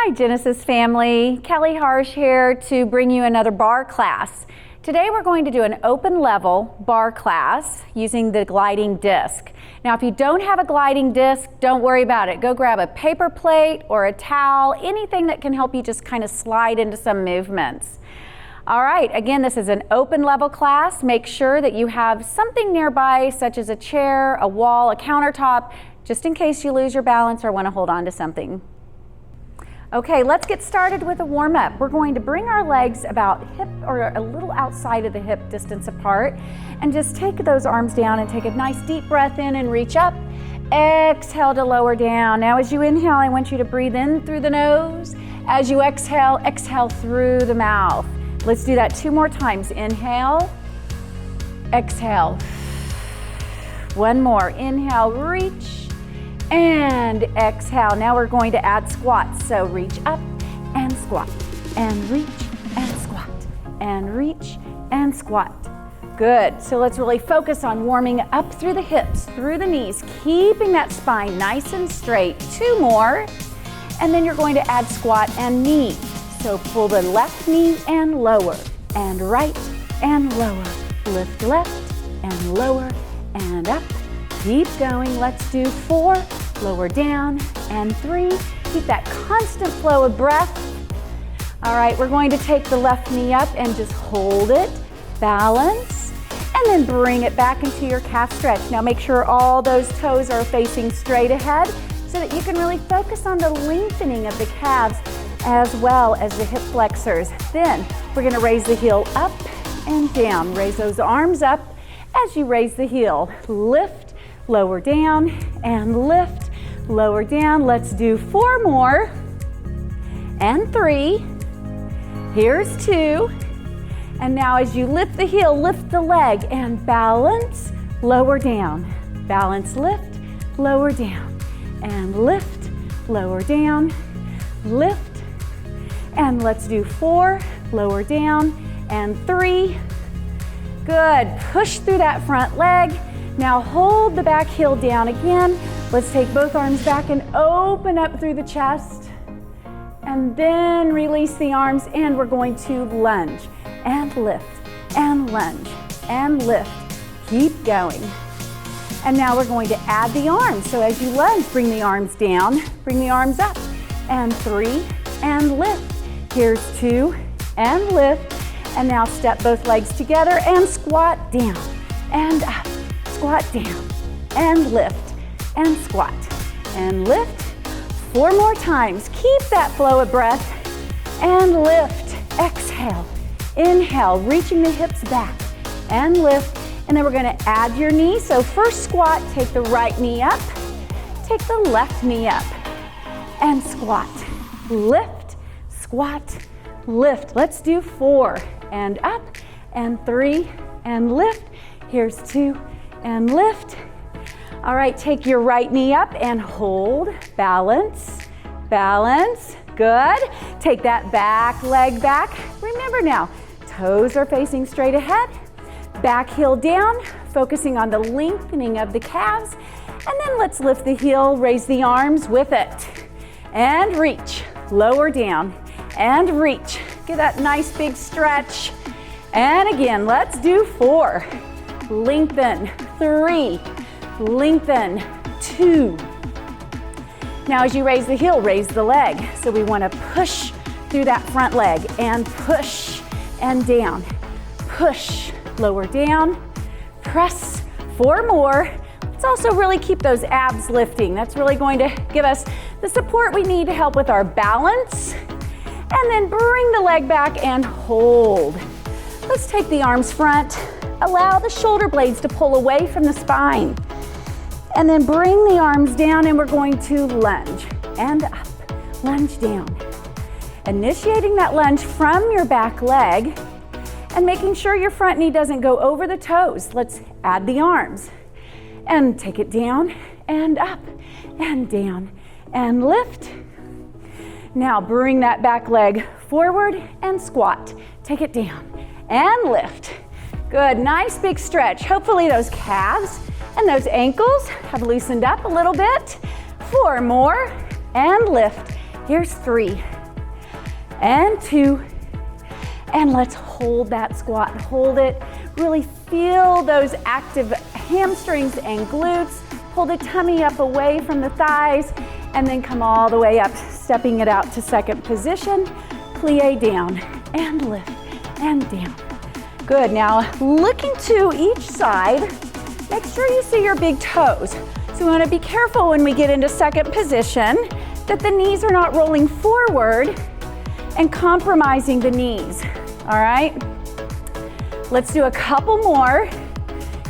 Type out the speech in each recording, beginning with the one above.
Hi Genesis family, Kelly Harsh here to bring you another bar class. Today we're going to do an open level bar class using the gliding disc. Now if you don't have a gliding disc, don't worry about it. Go grab a paper plate or a towel, anything that can help you just kind of slide into some movements. All right, again, this is an open level class. Make sure that you have something nearby, such as a chair, a wall, a countertop, just in case you lose your balance or want to hold on to something. Okay, let's get started with a warm-up. We're going to bring our legs about hip or a little outside of the hip distance apart and just take those arms down and take a nice deep breath in and reach up. Exhale to lower down. Now as you inhale, I want you to breathe in through the nose. As you exhale, exhale through the mouth. Let's do that 2 more times. Inhale, exhale. One more. Inhale, reach. And exhale. Now we're going to add squats. So reach up and squat, and reach and squat, and reach and squat. Good. So let's really focus on warming up through the hips, through the knees, keeping that spine nice and straight. 2 more. And then you're going to add squat and knee. So pull the left knee and lower, and right and lower. Lift left and lower and up. Keep going. Let's do 4. Lower down, and 3. Keep that constant flow of breath. All right, we're going to take the left knee up and just hold it, balance, and then bring it back into your calf stretch. Now make sure all those toes are facing straight ahead so that you can really focus on the lengthening of the calves as well as the hip flexors. Then we're going to raise the heel up and down. Raise those arms up as you raise the heel. Lift, lower down, and lift, lower down. Let's do 4 more, and 3. Here's 2. And now as you lift the heel, lift the leg and balance, lower down. Balance, lift, lower down, and lift, lower down, lift. And let's do 4, lower down, and 3. Good. Push through that front leg. Now hold the back heel down again. Let's take both arms back and open up through the chest. And then release the arms, and we're going to lunge and lift and lunge and lift. Keep going. And now we're going to add the arms. So as you lunge, bring the arms down, bring the arms up, and 3, and lift. Here's 2, and lift. And now step both legs together and squat down and up. Squat down and lift and squat and lift. 4 more times. Keep that flow of breath and lift. Exhale. Inhale, reaching the hips back and lift. And then we're going to add your knee. So first squat, take the right knee up, take the left knee up and squat. Lift, squat, lift. Let's do 4 and up and 3 and lift. Here's 2 and lift. All right, take your right knee up and hold, balance, balance, good. Take that back leg back. Remember now, toes are facing straight ahead, back heel down, focusing on the lengthening of the calves, and then let's lift the heel, raise the arms with it, and reach, lower down, and reach. Get that nice big stretch, and again, let's do 4. Lengthen, 3, lengthen, 2. Now as you raise the heel, raise the leg. So we want to push through that front leg and push and down. Push, lower down, press. 4 more. Let's also really keep those abs lifting. That's really going to give us the support we need to help with our balance. And then bring the leg back and hold. Let's take the arms front. Allow the shoulder blades to pull away from the spine. And then bring the arms down, and we're going to lunge and up, lunge down. Initiating that lunge from your back leg and making sure your front knee doesn't go over the toes. Let's add the arms and take it down and up and down and lift. Now bring that back leg forward and squat. Take it down and lift. Good, nice big stretch. Hopefully those calves and those ankles have loosened up a little bit. 4 more and lift. Here's 3 and 2, and let's hold that squat. Hold it. Really feel those active hamstrings and glutes. Pull the tummy up away from the thighs, and then come all the way up, stepping it out to second position. Plie down and lift and down. Good. Now looking to each side, make sure you see your big toes. So we want to be careful when we get into second position that the knees are not rolling forward and compromising the knees. All right? Let's do a couple more,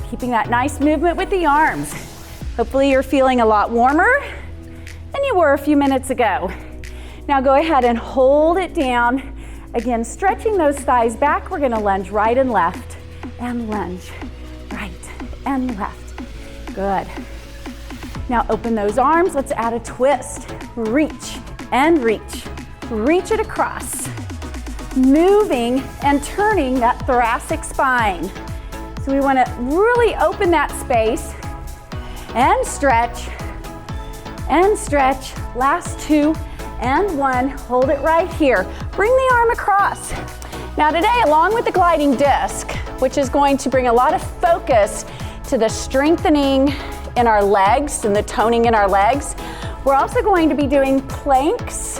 keeping that nice movement with the arms. Hopefully you're feeling a lot warmer than you were a few minutes ago. Now go ahead and hold it down. Again, stretching those thighs back. We're gonna lunge right and left, and lunge right and left. Good. Now open those arms. Let's add a twist. Reach and reach. Reach it across. Moving and turning that thoracic spine. So we want to really open that space and stretch and stretch. Last 2 and 1. Hold it right here. Bring the arm across. Now today, along with the gliding disc, which is going to bring a lot of focus to the strengthening in our legs and the toning in our legs, we're also going to be doing planks,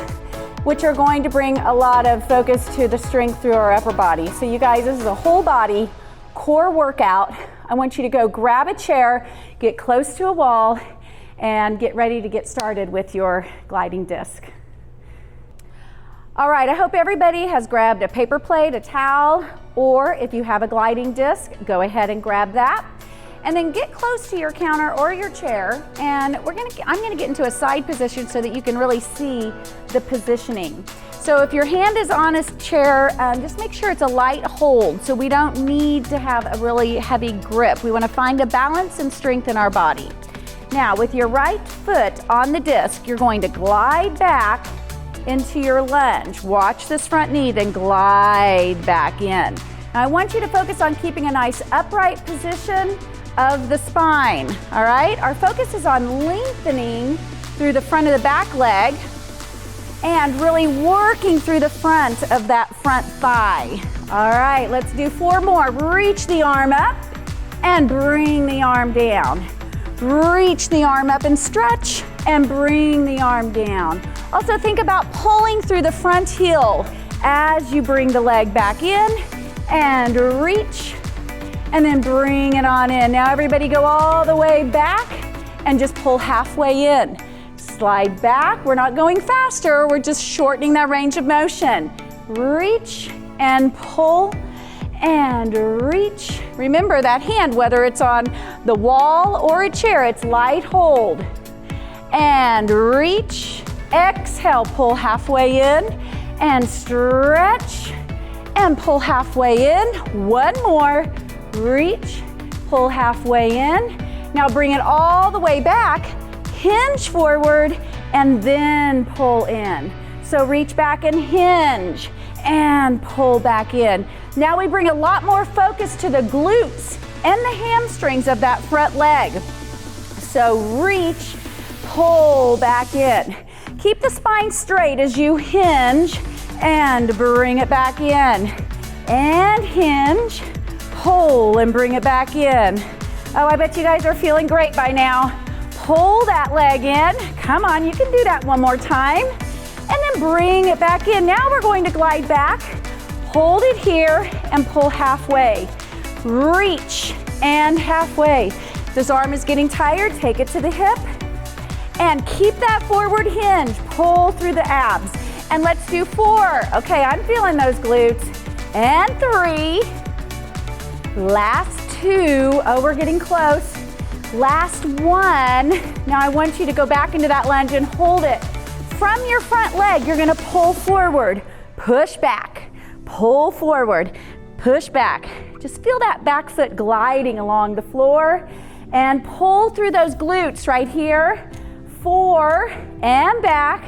which are going to bring a lot of focus to the strength through our upper body. So you guys, this is a whole body core workout. I want you to go grab a chair, get close to a wall, and get ready to get started with your gliding disc. All right, I hope everybody has grabbed a paper plate, a towel, or if you have a gliding disc, go ahead and grab that. And then get close to your counter or your chair, and I'm gonna get into a side position so that you can really see the positioning. So if your hand is on a chair, just make sure it's a light hold, so we don't need to have a really heavy grip. We wanna find a balance and strength in our body. Now, with your right foot on the disc, you're going to glide back into your lunge. Watch this front knee, then glide back in. Now, I want you to focus on keeping a nice upright position of the spine, all right? Our focus is on lengthening through the front of the back leg and really working through the front of that front thigh. All right, let's do 4 more. Reach the arm up and bring the arm down. Reach the arm up and stretch and bring the arm down. Also think about pulling through the front heel as you bring the leg back in and reach, and then bring it on in. Now everybody go all the way back and just pull halfway in. Slide back. We're not going faster, we're just shortening that range of motion. Reach and pull and reach. Remember that hand, whether it's on the wall or a chair, it's light hold. And reach, exhale, pull halfway in and stretch and pull halfway in. 1 more. Reach, pull halfway in. Now bring it all the way back, hinge forward, and then pull in. So reach back and hinge, and pull back in. Now we bring a lot more focus to the glutes and the hamstrings of that front leg. So reach, pull back in. Keep the spine straight as you hinge, and bring it back in. And hinge, pull and bring it back in. Oh, I bet you guys are feeling great by now. Pull that leg in. Come on, you can do that 1 more time. And then bring it back in. Now we're going to glide back. Hold it here and pull halfway. Reach and halfway. If this arm is getting tired, take it to the hip. And keep that forward hinge. Pull through the abs. And let's do 4. Okay, I'm feeling those glutes. And 3. Last 2. Oh, we're getting close. Last 1. Now I want you to go back into that lunge and hold it. From your front leg, you're gonna pull forward, push back, pull forward, push back. Just feel that back foot gliding along the floor and pull through those glutes right here. 4 and back,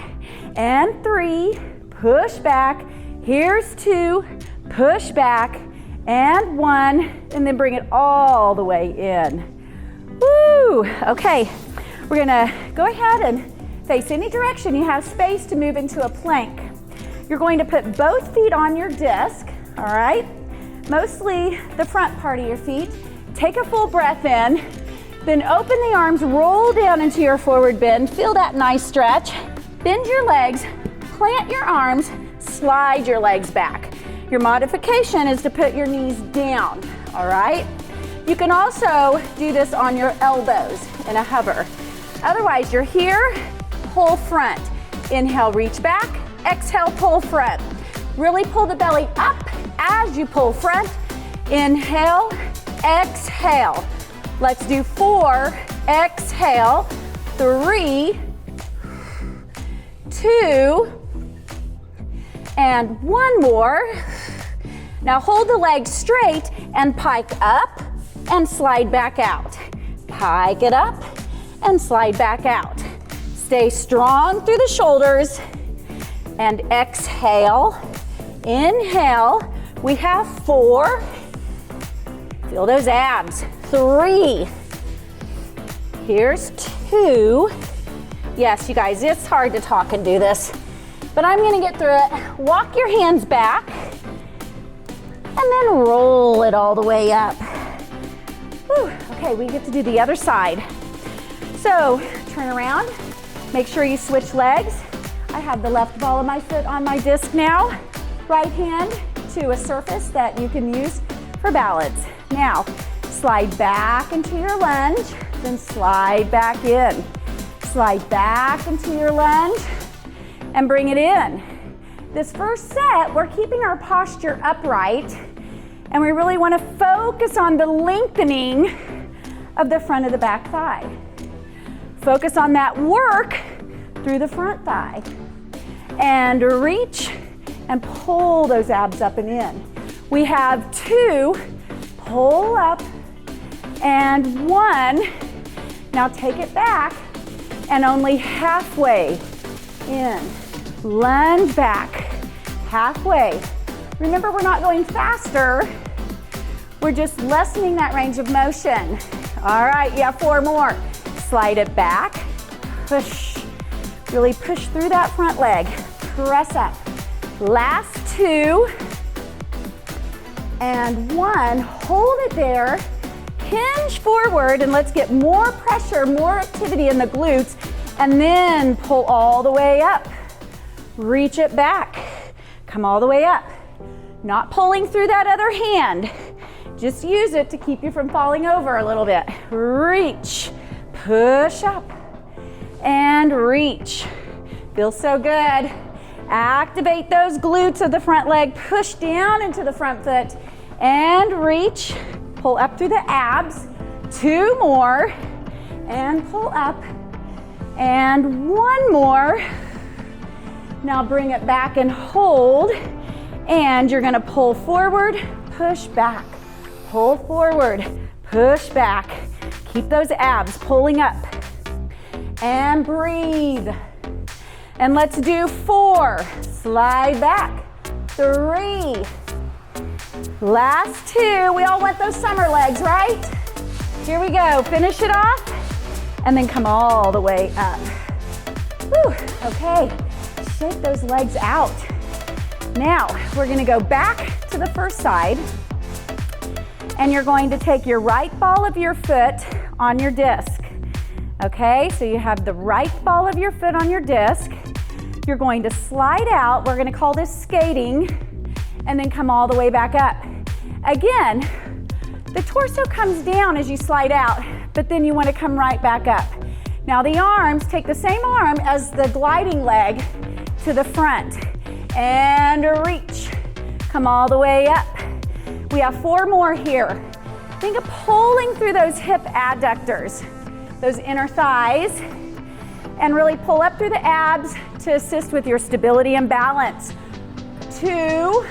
and 3, push back. Here's 2, push back, and 1, and then bring it all the way in. Woo! Okay, we're gonna go ahead and Face any direction. You have space to move into a plank. You're going to put both feet on your disc, all right? Mostly the front part of your feet. Take a full breath in, then open the arms, roll down into your forward bend. Feel that nice stretch. Bend your legs, plant your arms, slide your legs back. Your modification is to put your knees down, all right? You can also do this on your elbows in a hover. Otherwise, you're here, pull front. Inhale, reach back. Exhale, pull front. Really pull the belly up as you pull front. Inhale, exhale. Let's do 4, exhale, 3, 2, and 1 more. Now hold the legs straight and pike up and slide back out. Pike it up and slide back out. Stay strong through the shoulders and exhale. Inhale. We have 4. Feel those abs. 3. Here's 2. Yes, you guys, it's hard to talk and do this, but I'm gonna get through it. Walk your hands back and then roll it all the way up. Whew. Okay, we get to do the other side. So turn around, make sure you switch legs. I have the left ball of my foot on my disc now. Right hand to a surface that you can use for balance. Now, slide back into your lunge, then slide back in. Slide back into your lunge and bring it in. This first set, we're keeping our posture upright, and we really want to focus on the lengthening of the front of the back thigh. Focus on that work through the front thigh. And reach and pull those abs up and in. We have 2, pull up, and 1. Now take it back and only halfway in. Lunge back, halfway. Remember, we're not going faster. We're just lessening that range of motion. All right, you have 4 more. Slide it back, push. Really push through that front leg. Press up. Last 2 and 1. Hold it there. Hinge forward and let's get more pressure, more activity in the glutes, and then pull all the way up. Reach it back. Come all the way up. Not pulling through that other hand. Just use it to keep you from falling over a little bit. Reach. Push up and reach. Feels so good. Activate those glutes of the front leg. Push down into the front foot and reach. Pull up through the abs. 2 more and pull up. And 1 more. Now bring it back and hold. And you're gonna pull forward, push back. Pull forward, push back. Keep those abs pulling up. And breathe. And let's do 4. Slide back. 3. Last 2. We all want those summer legs, right? Here we go. Finish it off. And then come all the way up. Whew. Okay. Shake those legs out. Now, we're going to go back to the first side. And you're going to take your right ball of your foot on your disc. Okay, so you have the right ball of your foot on your disc. You're going to slide out. We're going to call this skating, and then come all the way back up. Again, the torso comes down as you slide out, but then you want to come right back up. Now the arms, take the same arm as the gliding leg to the front, and reach. Come all the way up. We have 4 more here. Think of pulling through those hip adductors, those inner thighs, and really pull up through the abs to assist with your stability and balance. 2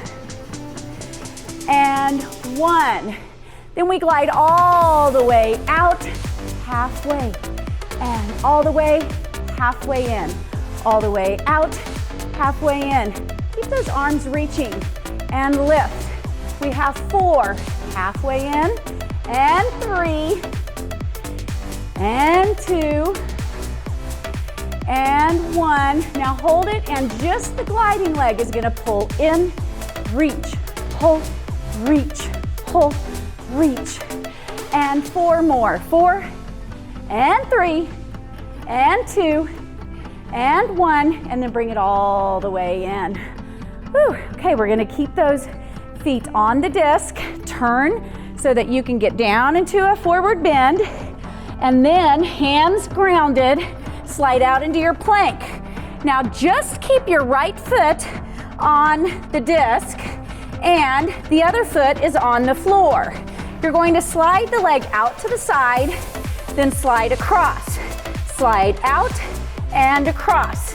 and 1. Then we glide all the way out, halfway, and all the way, halfway in. All the way out, halfway in. Keep those arms reaching and lift. We have 4, halfway in, and 3, and 2, and one. Now hold it, and just the gliding leg is gonna pull in, reach, pull, reach, pull, reach. And 4 more. 4 and 3 and 2 and 1, and then bring it all the way in. Whew. Okay, we're gonna keep those feet on the disc. Turn so that you can get down into a forward bend, and then hands grounded, slide out into your plank. Now just keep your right foot on the disc and the other foot is on the floor. You're going to slide the leg out to the side, then slide across. Slide out and across.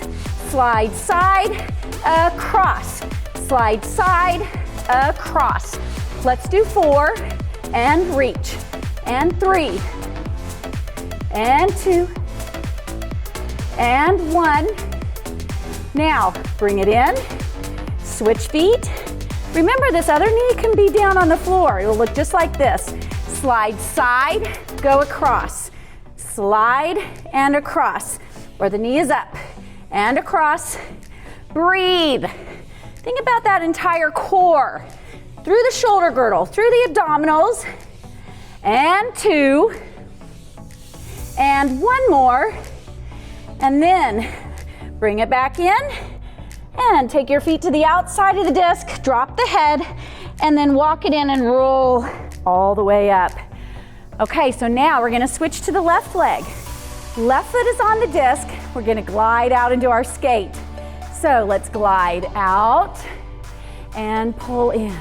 Slide side, across. Slide side, across. Let's do 4 and reach. And 3 and 2 and 1. Now bring it in, switch feet. Remember, this other knee can be down on the floor. It will look just like this. Slide side, go across. Slide and across, or the knee is up and across. Breathe. Think about that entire core. Through the shoulder girdle, through the abdominals. And 2. And 1 more. And then bring it back in. And take your feet to the outside of the disc, drop the head, and then walk it in and roll all the way up. Okay, so now we're gonna switch to the left leg. Left foot is on the disc. We're gonna glide out into our skate. So let's glide out and pull in.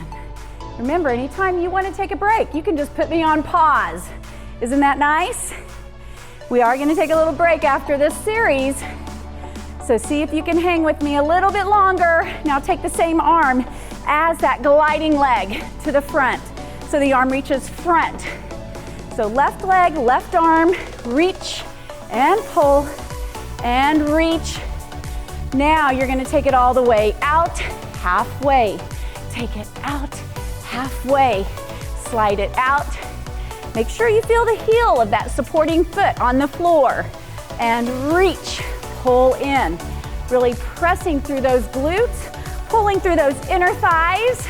Remember, anytime you wanna take a break, you can just put me on pause. Isn't that nice? We are gonna take a little break after this series. So see if you can hang with me a little bit longer. Now take the same arm as that gliding leg to the front. So the arm reaches front. So left leg, left arm, reach and pull and reach. Now you're gonna take it all the way out, halfway. Take it out, halfway. Slide it out. Make sure you feel the heel of that supporting foot on the floor. And reach. Pull in, really pressing through those glutes, pulling through those inner thighs,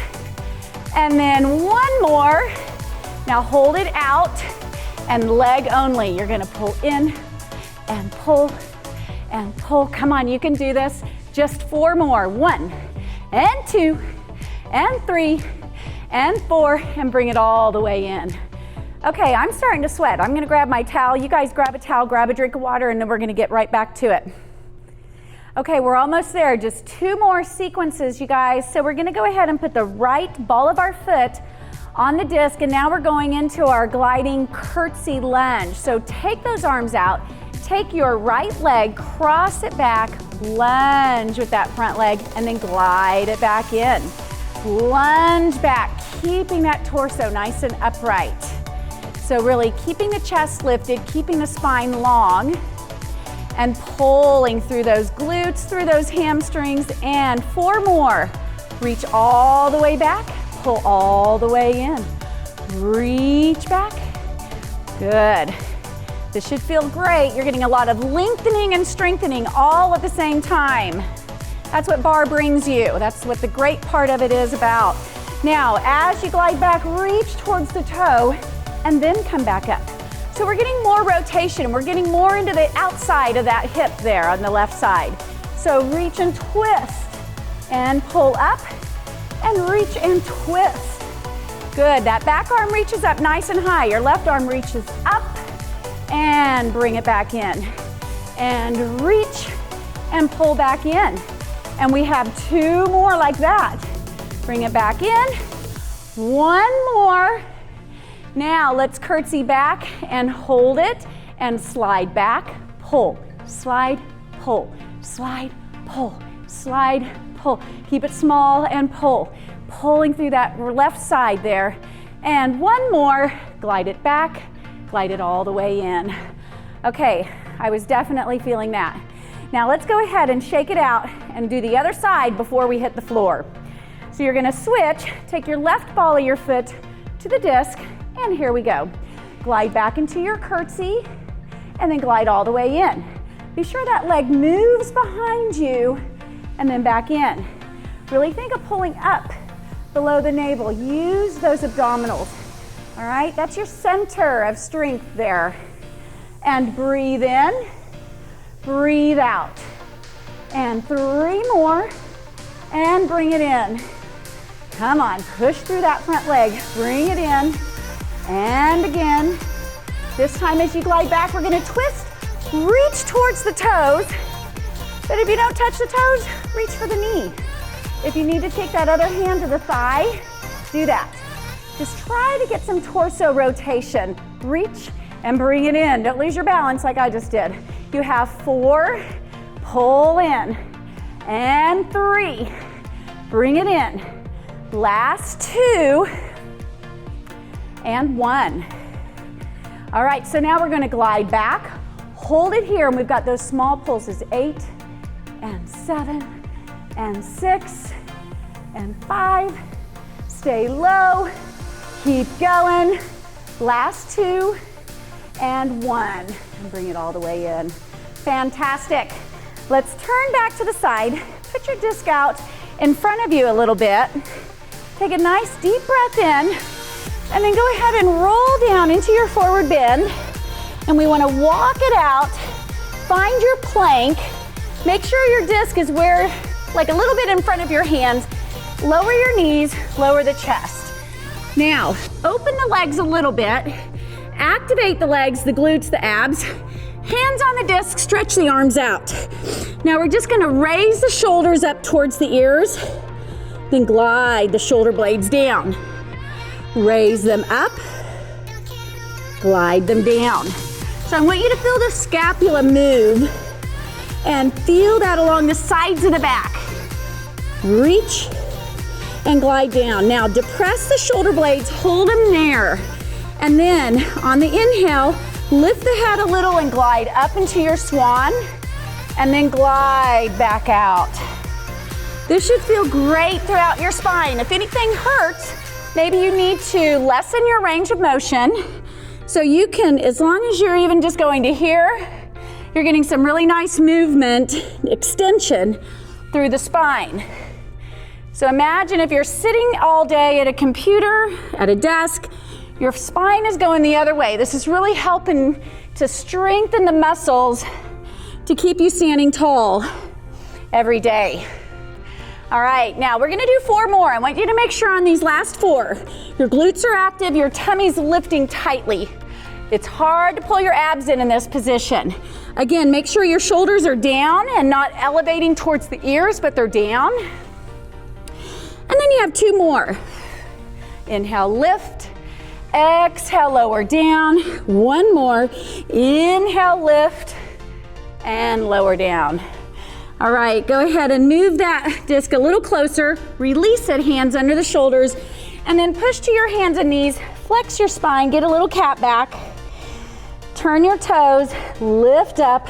and then 1 more. Now hold it out and leg only. You're gonna pull in and pull and pull. Come on, you can do this. Just 4 more. 1 and 2 and 3 and 4, and bring it all the way in. Okay, I'm starting to sweat. I'm gonna grab my towel. You guys grab a towel, grab a drink of water, and then we're gonna get right back to it. Okay, we're almost there. Just 2 more sequences, you guys. So we're gonna go ahead and put the right ball of our foot on the disc, and now we're going into our gliding curtsy lunge. So take those arms out, take your right leg, cross it back, lunge with that front leg, and then glide it back in. Lunge back, keeping that torso nice and upright. So really keeping the chest lifted, keeping the spine long, and pulling through those glutes, through those hamstrings, and 4 more. Reach all the way back, pull all the way in. Reach back, good. This should feel great. You're getting a lot of lengthening and strengthening all at the same time. That's what barre brings you. That's what the great part of it is about. Now, as you glide back, reach towards the toe, and then come back up. So we're getting more rotation. We're getting more into the outside of that hip there on the left side. So reach and twist and pull up and reach and twist. Good, that back arm reaches up nice and high. Your left arm reaches up and bring it back in. And reach and pull back in. And we have 2 more like that. Bring it back in. 1 more. Now let's curtsy back and hold it and slide back, pull, slide, pull, slide, pull, slide, pull. Keep it small and pull. Pulling through that left side there. And 1 more, glide it back, glide it all the way in. Okay, I was definitely feeling that. Now let's go ahead and shake it out and do the other side before we hit the floor. So you're gonna switch, take your left ball of your foot to the disc, and here we go. Glide back into your curtsy, and then glide all the way in. Be sure that leg moves behind you and then back in. Really think of pulling up below the navel. Use those abdominals. All right, that's your center of strength there. And breathe in, breathe out. And 3 more, and bring it in. Come on, push through that front leg. Bring it in, and again. This time as you glide back, we're gonna twist, reach towards the toes. But if you don't touch the toes, reach for the knee. If you need to take that other hand to the thigh, do that. Just try to get some torso rotation. Reach and bring it in. Don't lose your balance like I just did. You have 4, pull in, and 3, bring it in. Last 2, and 1. All right, so now we're gonna glide back. Hold it here, and we've got those small pulses, 8, and 7, and 6, and 5. Stay low, keep going. Last 2, and 1, and bring it all the way in. Fantastic. Let's turn back to the side. Put your disc out in front of you a little bit. Take a nice deep breath in, and then go ahead and roll down into your forward bend. And we want to walk it out. Find your plank. Make sure your disc is where, like a little bit in front of your hands. Lower your knees, lower the chest. Now, open the legs a little bit. Activate the legs, the glutes, the abs. Hands on the disc, stretch the arms out. Now we're just gonna raise the shoulders up towards the ears, then glide the shoulder blades down. Raise them up, glide them down. So I want you to feel the scapula move and feel that along the sides of the back. Reach and glide down. Now depress the shoulder blades, hold them there. And then on the inhale, lift the head a little and glide up into your swan, and then glide back out. This should feel great throughout your spine. If anything hurts, maybe you need to lessen your range of motion. So you can, as long as you're even just going to here, you're getting some really nice movement, extension through the spine. So imagine if you're sitting all day at a computer, at a desk, your spine is going the other way. This is really helping to strengthen the muscles to keep you standing tall every day. All right, now we're gonna do 4 more. I want you to make sure on these last 4, your glutes are active, your tummy's lifting tightly. It's hard to pull your abs in this position. Again, make sure your shoulders are down and not elevating towards the ears, but they're down. And then you have 2 more. Inhale, lift. Exhale, lower down. 1 more. Inhale, lift, and lower down. All right, go ahead and move that disc a little closer. Release it, hands under the shoulders, and then push to your hands and knees. Flex your spine, get a little cat back. Turn your toes, lift up,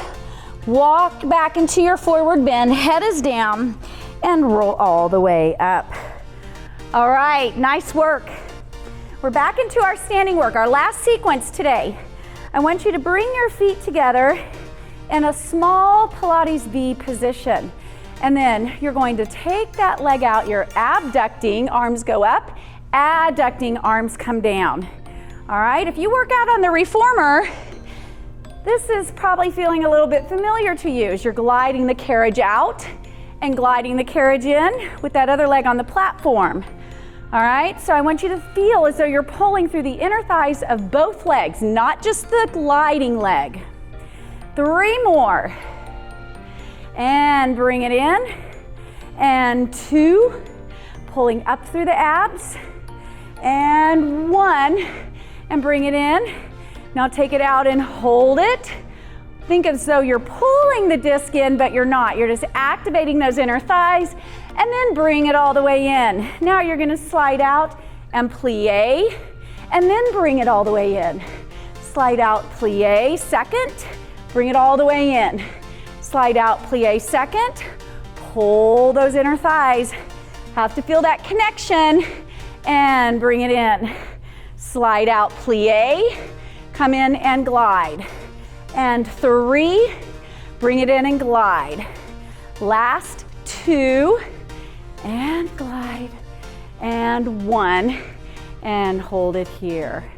walk back into your forward bend, head is down, and roll all the way up. All right, nice work. We're back into our standing work, our last sequence today. I want you to bring your feet together in a small Pilates V position. And then you're going to take that leg out, you're abducting, arms go up, adducting, arms come down. All right, if you work out on the reformer, this is probably feeling a little bit familiar to you as you're gliding the carriage out and gliding the carriage in with that other leg on the platform. All right, so I want you to feel as though you're pulling through the inner thighs of both legs, not just the gliding leg. 3 more. And bring it in. And 2, pulling up through the abs. And 1, and bring it in. Now take it out and hold it. Think as though you're pulling the disc in, but you're not. You're just activating those inner thighs, and then bring it all the way in. Now you're gonna slide out and plie, and then bring it all the way in. Slide out, plie, second, bring it all the way in. Slide out, plie, second, pull those inner thighs. Have to feel that connection, and bring it in. Slide out, plie, come in and glide. And 3, Bring it in and glide. Last 2, and glide, and 1, and hold it here.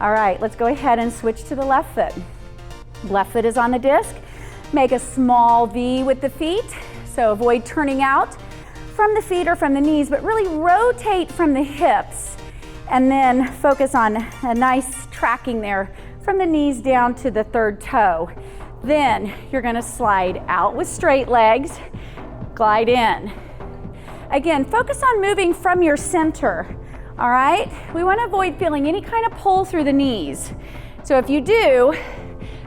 All right, let's go ahead and switch to the left foot. Left foot is on the disc. Make a small V with the feet, so avoid turning out from the feet or from the knees, but really rotate from the hips, and then focus on a nice tracking there from the knees down to the third toe. Then you're gonna slide out with straight legs, glide in. Again, focus on moving from your center, all right? We wanna avoid feeling any kind of pull through the knees. So if you do,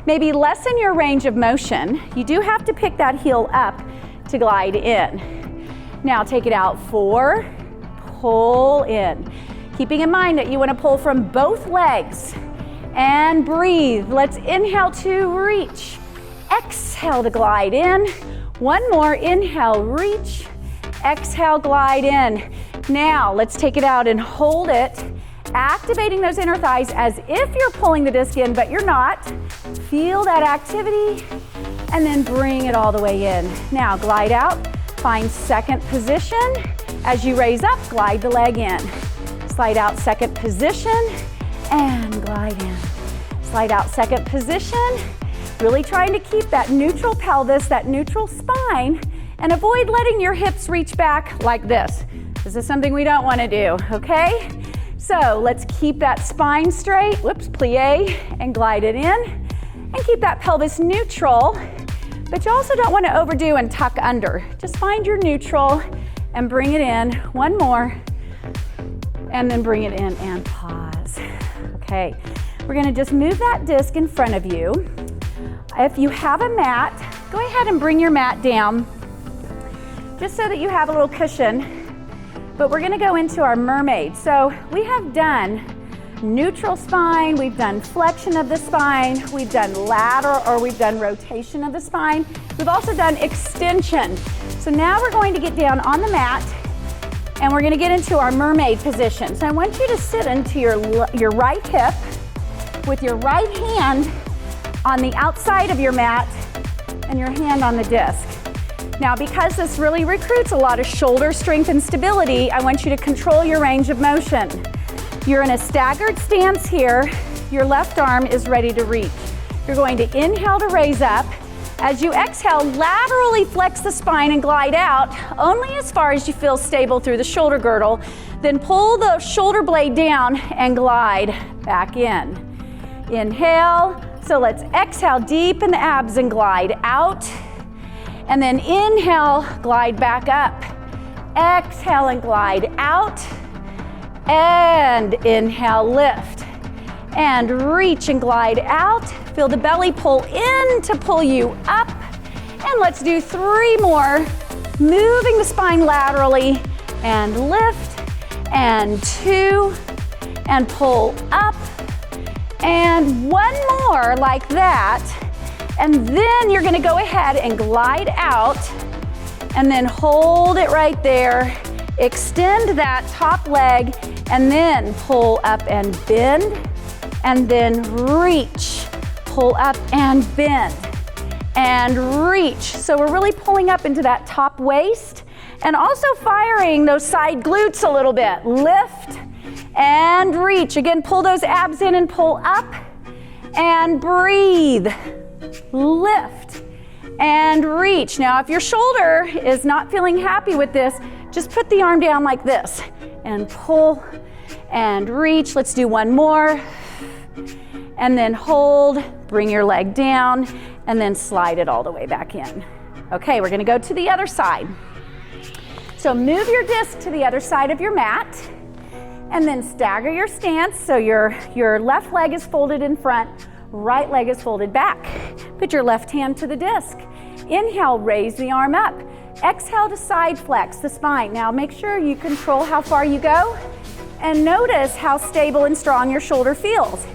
maybe lessen your range of motion. You do have to pick that heel up to glide in. Now take it out, 4, pull in. Keeping in mind that you wanna pull from both legs. And breathe. Let's inhale to reach. Exhale to glide in. One more, inhale, reach. Exhale, glide in. Now let's take it out and hold it, activating those inner thighs as if you're pulling the disc in, but you're not. Feel that activity, and then bring it all the way in. Now glide out, find second position. As you raise up, glide the leg in. Slide out, second position, and glide in. Slide out, second position. Really trying to keep that neutral pelvis, that neutral spine, and avoid letting your hips reach back like this. This is something we don't want to do, okay? So let's keep that spine straight. Whoops, plie, and glide it in. And keep that pelvis neutral, but you also don't want to overdo and tuck under. Just find your neutral and bring it in. One more, and then bring it in and pause. Okay, we're gonna just move that disc in front of you. If you have a mat, go ahead and bring your mat down, just so that you have a little cushion. But we're gonna go into our mermaid. So we have done neutral spine, we've done flexion of the spine, we've done lateral, or we've done rotation of the spine. We've also done extension. So now we're going to get down on the mat, and we're gonna get into our mermaid position. So I want you to sit into your right hip with your right hand on the outside of your mat and your hand on the disc. Now, because this really recruits a lot of shoulder strength and stability, I want you to control your range of motion. You're in a staggered stance here. Your left arm is ready to reach. You're going to inhale to raise up. As you exhale, laterally flex the spine and glide out, only as far as you feel stable through the shoulder girdle. Then pull the shoulder blade down and glide back in. Inhale. So let's exhale deep in the abs and glide out. And then inhale, glide back up. Exhale and glide out. And inhale, lift. And reach and glide out. Feel the belly pull in to pull you up. And let's do 3 more. Moving the spine laterally. And lift. And 2. And pull up. And 1 more like that. And then you're gonna go ahead and glide out, and then hold it right there. Extend that top leg, and then pull up and bend, and then reach. Pull up and bend, and reach. So we're really pulling up into that top waist, and also firing those side glutes a little bit. Lift and reach. Again, pull those abs in and pull up, and breathe. Lift and reach. Now, if your shoulder is not feeling happy with this, just put the arm down like this and pull and reach. Let's do 1 more. And then hold, bring your leg down, and then slide it all the way back in. Okay, we're gonna go to the other side. So move your disc to the other side of your mat, and then stagger your stance. So your left leg is folded in front, right leg is folded back. Put your left hand to the disc. Inhale, raise the arm up. Exhale to side flex the spine. Now make sure you control how far you go, and notice how stable and strong your shoulder feels.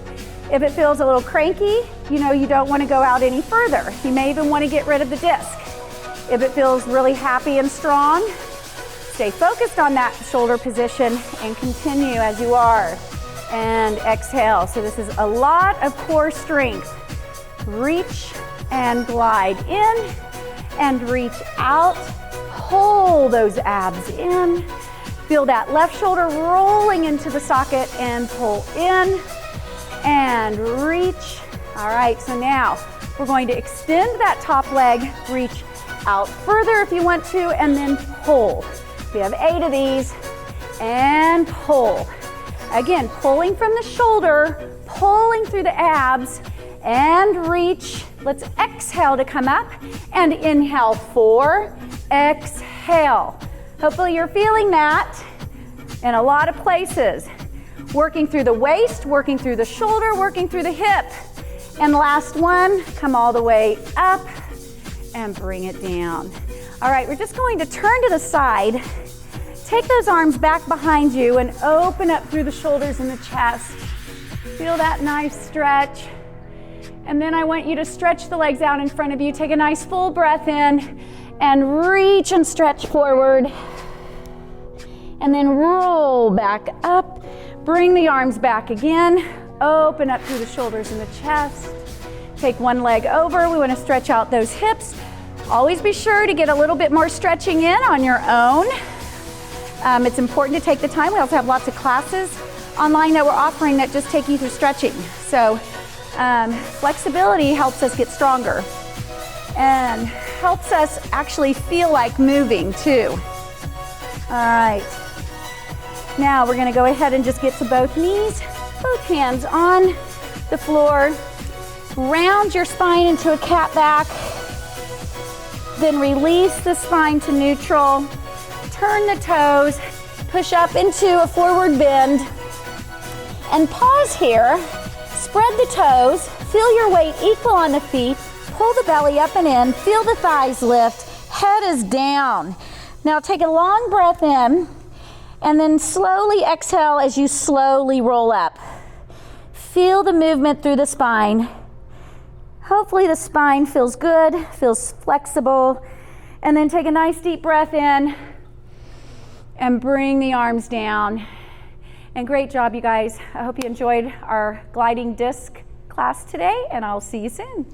If it feels a little cranky, you know you don't want to go out any further. You may even want to get rid of the disc. If it feels really happy and strong, stay focused on that shoulder position and continue as you are. And exhale. So this is a lot of core strength. Reach and glide in and reach out. Pull those abs in. Feel that left shoulder rolling into the socket and pull in and reach. All right, so now we're going to extend that top leg, reach out further if you want to, and then pull. We have 8 of these, and pull. Again, pulling from the shoulder, pulling through the abs, and reach. Let's exhale to come up, and inhale 4, exhale. Hopefully you're feeling that in a lot of places. Working through the waist, working through the shoulder, working through the hip. And last one, come all the way up and bring it down. All right, we're just going to turn to the side. Take those arms back behind you and open up through the shoulders and the chest. Feel that nice stretch. And then I want you to stretch the legs out in front of you. Take a nice full breath in and reach and stretch forward. And then roll back up. Bring the arms back again. Open up through the shoulders and the chest. Take one leg over. We want to stretch out those hips. Always be sure to get a little bit more stretching in on your own. It's important to take the time. We also have lots of classes online that we're offering that just take you through stretching. So flexibility helps us get stronger and helps us actually feel like moving too. All right. Now we're going to go ahead and just get to both knees, both hands on the floor. Round your spine into a cat back. Then release the spine to neutral. Turn the toes, push up into a forward bend. And pause here. Spread the toes. Feel your weight equal on the feet. Pull the belly up and in. Feel the thighs lift. Head is down. Now take a long breath in. And then slowly exhale as you slowly roll up. Feel the movement through the spine. Hopefully the spine feels good, feels flexible. And then take a nice deep breath in and bring the arms down. And great job, you guys. I hope you enjoyed our gliding disc class today, and I'll see you soon.